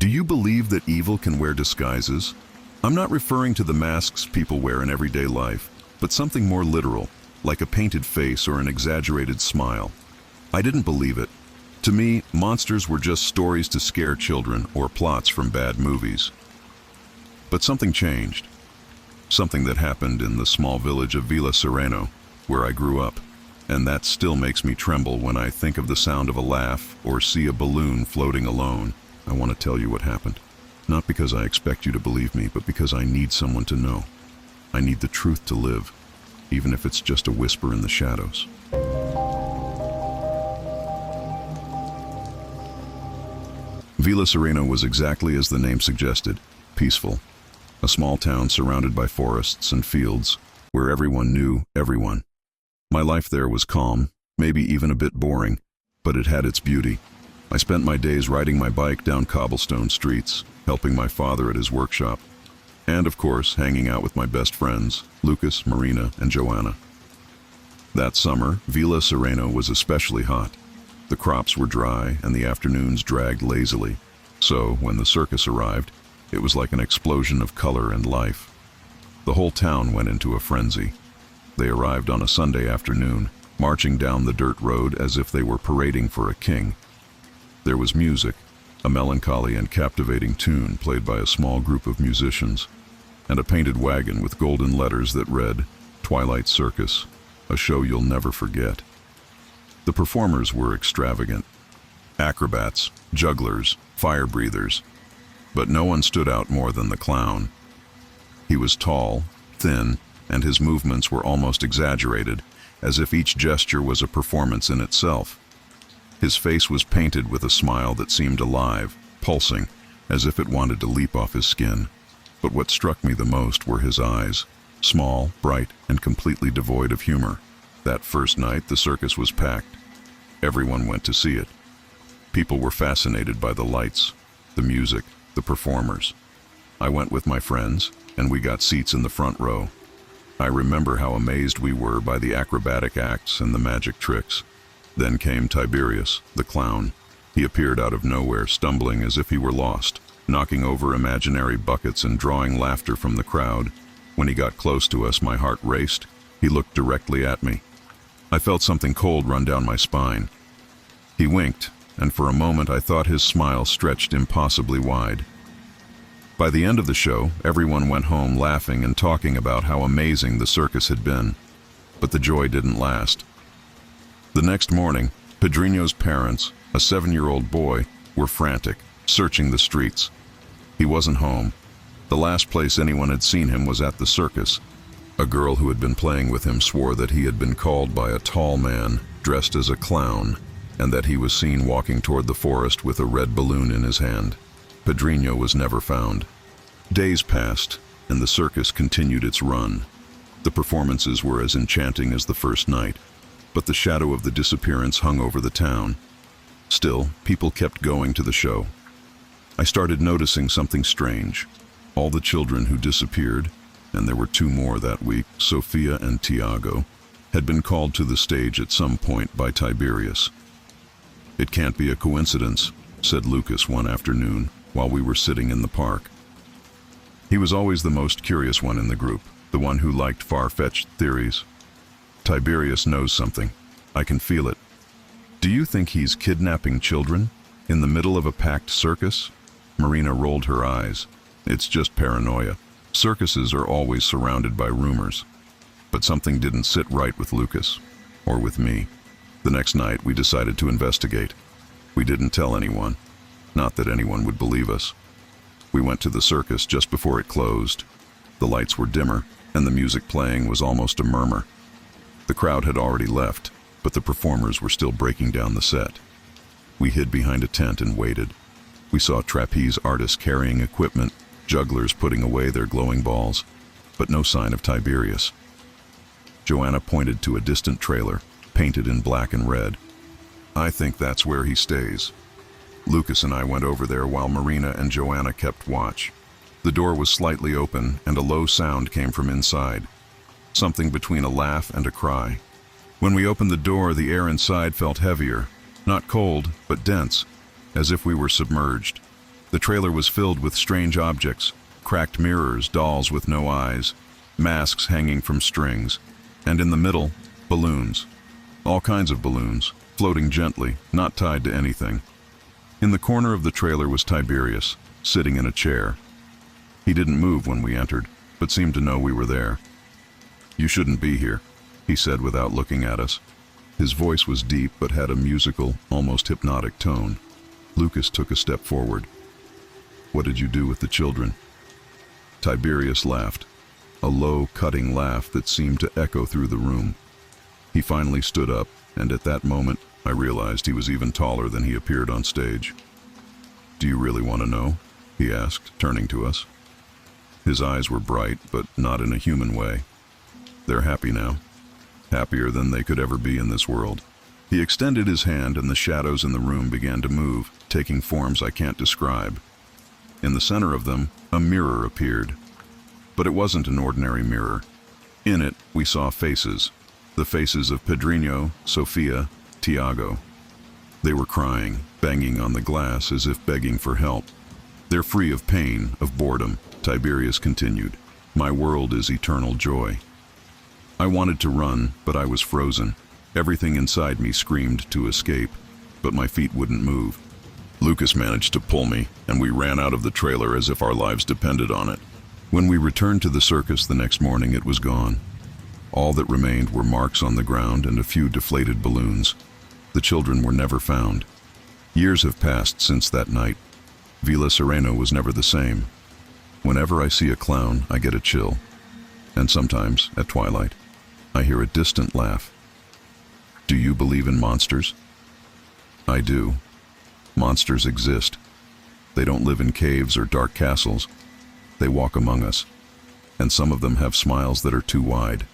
Do you believe that evil can wear disguises? I'm not referring to the masks people wear in everyday life, but something more literal, like a painted face or an exaggerated smile. I didn't believe it. To me, monsters were just stories to scare children or plots from bad movies. But something changed. Something that happened in the small village of Villa Sereno, where I grew up, and that still makes me tremble when I think of the sound of a laugh or see a balloon floating alone. I want to tell you what happened. Not because I expect you to believe me, but because I need someone to know. I need the truth to live, even if it's just a whisper in the shadows. Villa Sereno was exactly as the name suggested, peaceful. A small town surrounded by forests and fields, where everyone knew everyone. My life there was calm, maybe even a bit boring, but it had its beauty. I spent my days riding my bike down cobblestone streets, helping my father at his workshop, and of course, hanging out with my best friends, Lucas, Marina, and Joanna. That summer, Villa Sereno was especially hot. The crops were dry and the afternoons dragged lazily, so when the circus arrived, it was like an explosion of color and life. The whole town went into a frenzy. They arrived on a Sunday afternoon, marching down the dirt road as if they were parading for a king. There was music, a melancholy and captivating tune played by a small group of musicians, and a painted wagon with golden letters that read, "Twilight Circus, a show you'll never forget." The performers were extravagant. Acrobats, jugglers, fire breathers, but no one stood out more than the clown. He was tall, thin, and his movements were almost exaggerated, as if each gesture was a performance in itself. His face was painted with a smile that seemed alive, pulsing, as if it wanted to leap off his skin. But what struck me the most were his eyes, small, bright, and completely devoid of humor. That first night, the circus was packed. Everyone went to see it. People were fascinated by the lights, the music, the performers. I went with my friends, and we got seats in the front row. I remember how amazed we were by the acrobatic acts and the magic tricks. Then came Tiberius, the clown. He appeared out of nowhere, stumbling as if he were lost, knocking over imaginary buckets and drawing laughter from the crowd. When he got close to us, my heart raced. He looked directly at me. I felt something cold run down my spine. He winked, and for a moment I thought his smile stretched impossibly wide. By the end of the show, everyone went home laughing and talking about how amazing the circus had been. But the joy didn't last. The next morning, Pedrinho's parents, a 7-year-old boy, were frantic, searching the streets. He wasn't home. The last place anyone had seen him was at the circus. A girl who had been playing with him swore that he had been called by a tall man, dressed as a clown, and that he was seen walking toward the forest with a red balloon in his hand. Pedrinho was never found. Days passed, and the circus continued its run. The performances were as enchanting as the first night, but the shadow of the disappearance hung over the town. Still, people kept going to the show. I started noticing something strange. All the children who disappeared, and there were 2 more that week, Sofia and Tiago, had been called to the stage at some point by Tiberius. "It can't be a coincidence," said Lucas one afternoon while we were sitting in the park. He was always the most curious one in the group, the one who liked far-fetched theories. "Tiberius knows something. I can feel it. Do you think he's kidnapping children in the middle of a packed circus?" Marina rolled her eyes. "It's just paranoia. Circuses are always surrounded by rumors." But something didn't sit right with Lucas, or with me. The next night, we decided to investigate. We didn't tell anyone. Not that anyone would believe us. We went to the circus just before it closed. The lights were dimmer, and the music playing was almost a murmur. The crowd had already left, but the performers were still breaking down the set. We hid behind a tent and waited. We saw trapeze artists carrying equipment, jugglers putting away their glowing balls, but no sign of Tiberius. Joanna pointed to a distant trailer, painted in black and red. "I think that's where he stays." Lucas and I went over there while Marina and Joanna kept watch. The door was slightly open, and a low sound came from inside. Something between a laugh and a cry. When we opened the door, the air inside felt heavier, not cold, but dense, as if we were submerged. The trailer was filled with strange objects, cracked mirrors, dolls with no eyes, masks hanging from strings, and in the middle, balloons. All kinds of balloons, floating gently, not tied to anything. In the corner of the trailer was Tiberius, sitting in a chair. He didn't move when we entered, but seemed to know we were there. "You shouldn't be here," he said without looking at us. His voice was deep but had a musical, almost hypnotic tone. Lucas took a step forward. "What did you do with the children?" Tiberius laughed, a low, cutting laugh that seemed to echo through the room. He finally stood up, and at that moment, I realized he was even taller than he appeared on stage. "Do you really want to know?" he asked, turning to us. His eyes were bright, but not in a human way. "They're happy now. Happier than they could ever be in this world." He extended his hand and the shadows in the room began to move, taking forms I can't describe. In the center of them, a mirror appeared. But it wasn't an ordinary mirror. In it, we saw faces. The faces of Pedrinho, Sofia, Tiago. They were crying, banging on the glass as if begging for help. "They're free of pain, of boredom," Tiberius continued. "My world is eternal joy." I wanted to run, but I was frozen. Everything inside me screamed to escape, but my feet wouldn't move. Lucas managed to pull me, and we ran out of the trailer as if our lives depended on it. When we returned to the circus the next morning, it was gone. All that remained were marks on the ground and a few deflated balloons. The children were never found. Years have passed since that night. Villa Sereno was never the same. Whenever I see a clown, I get a chill. And sometimes, at twilight, I hear a distant laugh. Do you believe in monsters? I do. Monsters exist. They don't live in caves or dark castles. They walk among us. And some of them have smiles that are too wide.